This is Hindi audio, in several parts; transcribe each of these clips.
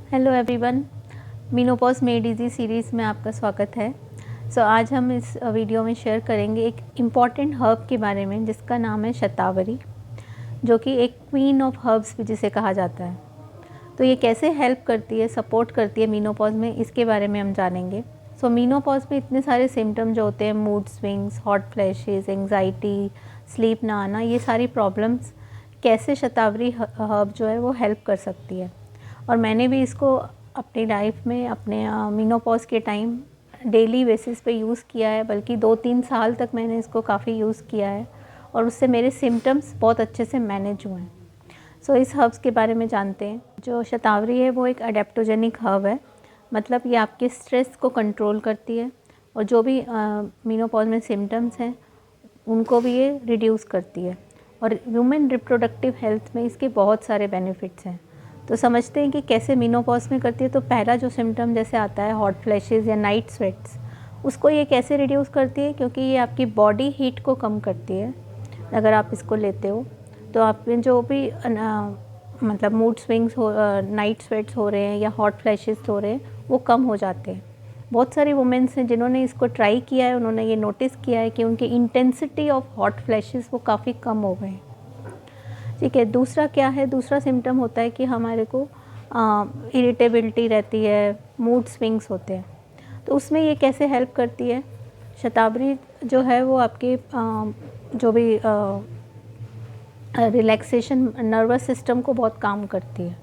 Hello everyone, menopause made easy series में आपका स्वागत है। आज हम इस वीडियो में शेयर करेंगे एक इम्पॉर्टेंट हर्ब के बारे में जिसका नाम है शतावरी, जो कि एक क्वीन ऑफ हर्ब्स भी जिसे कहा जाता है। तो ये कैसे हेल्प करती है, सपोर्ट करती है मेनोपॉज में, इसके बारे में हम जानेंगे। मेनोपॉज में इतने सारे सिम्टम्स जो होते हैं, mood swings, hot flashes, anxiety, sleep ना आना, ये सारी प्रॉब्लम्स कैसे शतावरी हर्ब जो है वो हेल्प कर सकती है। और मैंने भी इसको अपनी लाइफ में अपने मेनोपॉज के टाइम डेली बेसिस पे यूज़ किया है, बल्कि 2-3 साल तक मैंने इसको काफ़ी यूज़ किया है और उससे मेरे सिम्टम्स बहुत अच्छे से मैनेज हुए हैं। इस हर्ब्स के बारे में जानते हैं। जो शतावरी है वो एक अडेप्टोजेनिक हर्ब है, मतलब ये आपके स्ट्रेस को कंट्रोल करती है और जो भी मेनोपॉज में सिम्टम्स हैं उनको भी ये रिड्यूस करती है। और ह्यूमन रिप्रोडक्टिव हेल्थ में इसके बहुत सारे बेनिफिट्स हैं। तो समझते हैं कि कैसे मेनोपॉज में करती है। तो पहला जो सिम्टम जैसे आता है हॉट फ्लैशेस या नाइट स्वेट्स, उसको ये कैसे रिड्यूस करती है, क्योंकि ये आपकी बॉडी हीट को कम करती है। अगर आप इसको लेते हो तो आप जो भी मतलब मूड स्विंग्स हो, नाइट स्वेट्स हो रहे हैं या हॉट फ्लैशेस हो रहे हैं, वो कम हो जाते हैं। बहुत सारी वुमेन्स हैं जिन्होंने इसको ट्राई किया है, उन्होंने ये नोटिस किया है कि उनकी इंटेंसिटी ऑफ हॉट फ्लैशेस वो काफ़ी कम हो गए हैं। ठीक है, दूसरा क्या है, दूसरा सिम्टम होता है कि हमारे को इरिटेबिलिटी रहती है, मूड स्विंग्स होते हैं। तो उसमें ये कैसे हेल्प करती है, शतावरी जो है वो आपके जो भी रिलैक्सेशन नर्वस सिस्टम को बहुत काम करती है।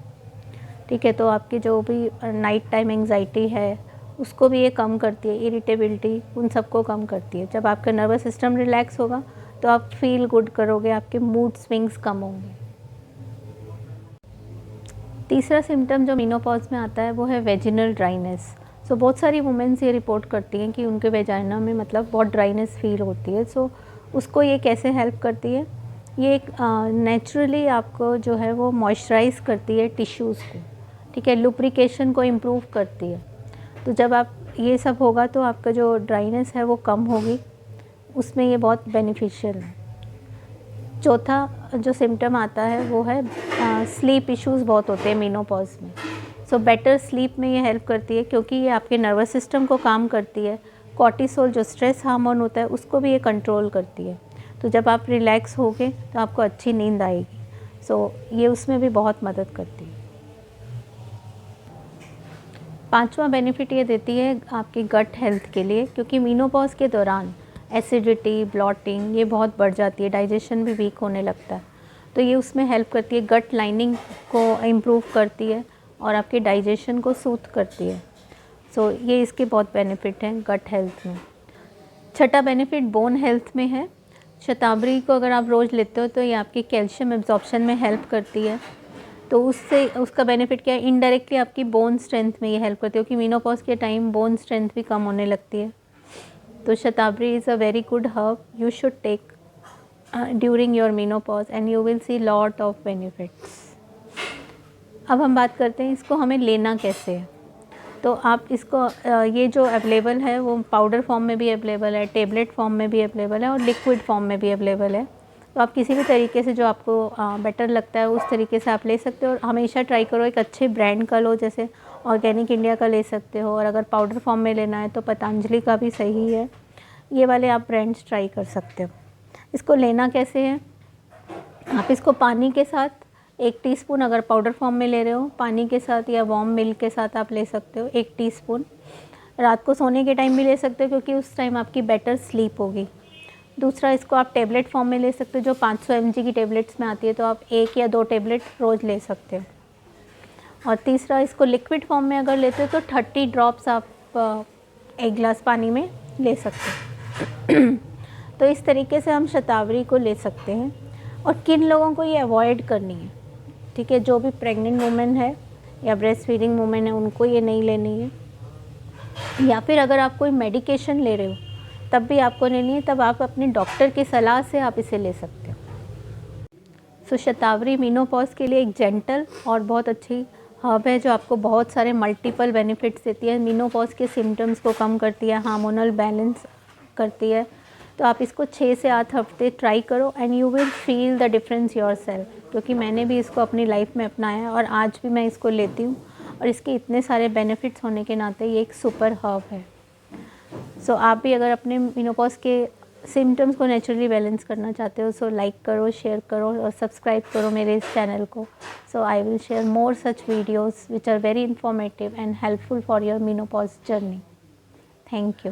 ठीक है, तो आपकी जो भी नाइट टाइम एंग्जाइटी है उसको भी ये कम करती है, इरिटेबिलिटी, उन सबको कम करती है। जब आपका नर्वस सिस्टम रिलैक्स होगा तो आप फील गुड करोगे, आपके मूड स्विंग्स कम होंगे। तीसरा सिम्टम जो मेनोपॉज में आता है वो है वेजिनल ड्राइनेस। बहुत सारी वुमेन्स ये रिपोर्ट करती हैं कि उनके वेजाइना में मतलब बहुत ड्राइनेस फील होती है। उसको ये कैसे हेल्प करती है, ये एक नेचुरली आपको जो है वो मॉइस्चराइज करती है टिश्यूज़ को। ठीक है, लुब्रिकेशन को इम्प्रूव करती है। तो जब आप ये सब होगा तो आपका जो ड्राइनेस है वो कम होगी, उसमें ये बहुत बेनिफिशियल है। चौथा जो सिम्टम आता है वो है स्लीप इश्यूज़ बहुत होते हैं मेनोपॉज में। बेटर स्लीप में ये हेल्प करती है, क्योंकि ये आपके नर्वस सिस्टम को काम करती है। कॉर्टिसोल जो स्ट्रेस हार्मोन होता है उसको भी ये कंट्रोल करती है। तो जब आप रिलैक्स होगे तो आपको अच्छी नींद आएगी। ये उसमें भी बहुत मदद करती है। पांचवा बेनिफिट ये देती है आपकी गट हेल्थ के लिए, क्योंकि मेनोपॉज के दौरान एसिडिटी, ब्लॉटिंग ये बहुत बढ़ जाती है, डाइजेशन भी वीक होने लगता है। तो ये उसमें हेल्प करती है, गट लाइनिंग को इम्प्रूव करती है और आपके डाइजेशन को सूथ करती है। ये इसके बहुत बेनिफिट हैं गट हेल्थ में। छठा बेनिफिट बोन हेल्थ में है। शतावरी को अगर आप रोज़ लेते हो तो ये आपकी कैल्शियम एब्जॉर्प्शन में हेल्प करती है। तो उससे उसका बेनिफिट क्या है, इनडायरेक्टली आपकी बोन स्ट्रेंथ में ये हेल्प करती है, क्योंकि मेनोपॉज के टाइम बोन स्ट्रेंथ भी कम होने लगती है। तो shatavari is a very good herb, you should take during your menopause and you will see lot of benefits. अब हम बात करते हैं इसको हमें लेना कैसे है। तो आप इसको ये जो अवेलेबल है वो पाउडर फॉर्म में भी अवेलेबल है, टेबलेट फॉर्म में भी अवेलेबल है और लिक्विड फॉर्म में भी अवेलेबल है। तो आप किसी भी तरीके से जो आपको बेटर लगता है उस तरीके से आप ले सकते हो। और हमेशा ट्राई करो एक अच्छे ब्रांड का लो, जैसे ऑर्गेनिक इंडिया का ले सकते हो, और अगर पाउडर फॉर्म में लेना है तो पतंजलि का भी सही है। ये वाले आप ब्रांड्स ट्राई कर सकते हो। इसको लेना कैसे है, आप इसको पानी के साथ 1 टीस्पून, अगर पाउडर फॉर्म में ले रहे हो पानी के साथ या वार्म मिल्क के साथ आप ले सकते हो 1 टीस्पून। रात को सोने के टाइम भी ले सकते हो, क्योंकि उस टाइम आपकी बेटर स्लीप होगी। दूसरा, इसको आप टेबलेट फॉर्म में ले सकते हो, जो 500 mg की टेबलेट्स में आती है, तो आप 1 या 2 टेबलेट रोज़ ले सकते हो। और तीसरा, इसको लिक्विड फॉर्म में अगर लेते हो तो 30 ड्रॉप्स आप 1 गिलास पानी में ले सकते हो। तो इस तरीके से हम शतावरी को ले सकते हैं। और किन लोगों को ये अवॉइड करनी है, ठीक है, जो भी प्रेग्नेंट वुमेन है या ब्रेस्ट फीडिंग वुमेन है उनको ये नहीं लेनी है। या फिर अगर आप कोई मेडिकेशन ले रहे हो तब भी आपको लेनी है, तब आप अपने डॉक्टर की सलाह से आप इसे ले सकते हो। शतावरी मेनोपॉज के लिए एक जेंटल और बहुत अच्छी हर्ब है, जो आपको बहुत सारे मल्टीपल बेनिफिट्स देती है। मेनोपॉज के सिम्टम्स को कम करती है, हार्मोनल बैलेंस करती है। तो आप इसको 6 से 8 हफ्ते ट्राई करो and you will feel the difference yourself, क्योंकि मैंने भी इसको अपनी लाइफ में अपनाया है और आज भी मैं इसको लेती हूँ और इसके इतने सारे बेनिफिट्स होने के नाते ये एक सुपर हर्ब है। सो आप भी अगर अपने मेनोपॉज के सिम्टम्स को नेचुरली बैलेंस करना चाहते हो, सो लाइक करो, शेयर करो और सब्सक्राइब करो मेरे इस चैनल को। So I will share more such videos which are very informative and helpful for your menopause journey. Thank you.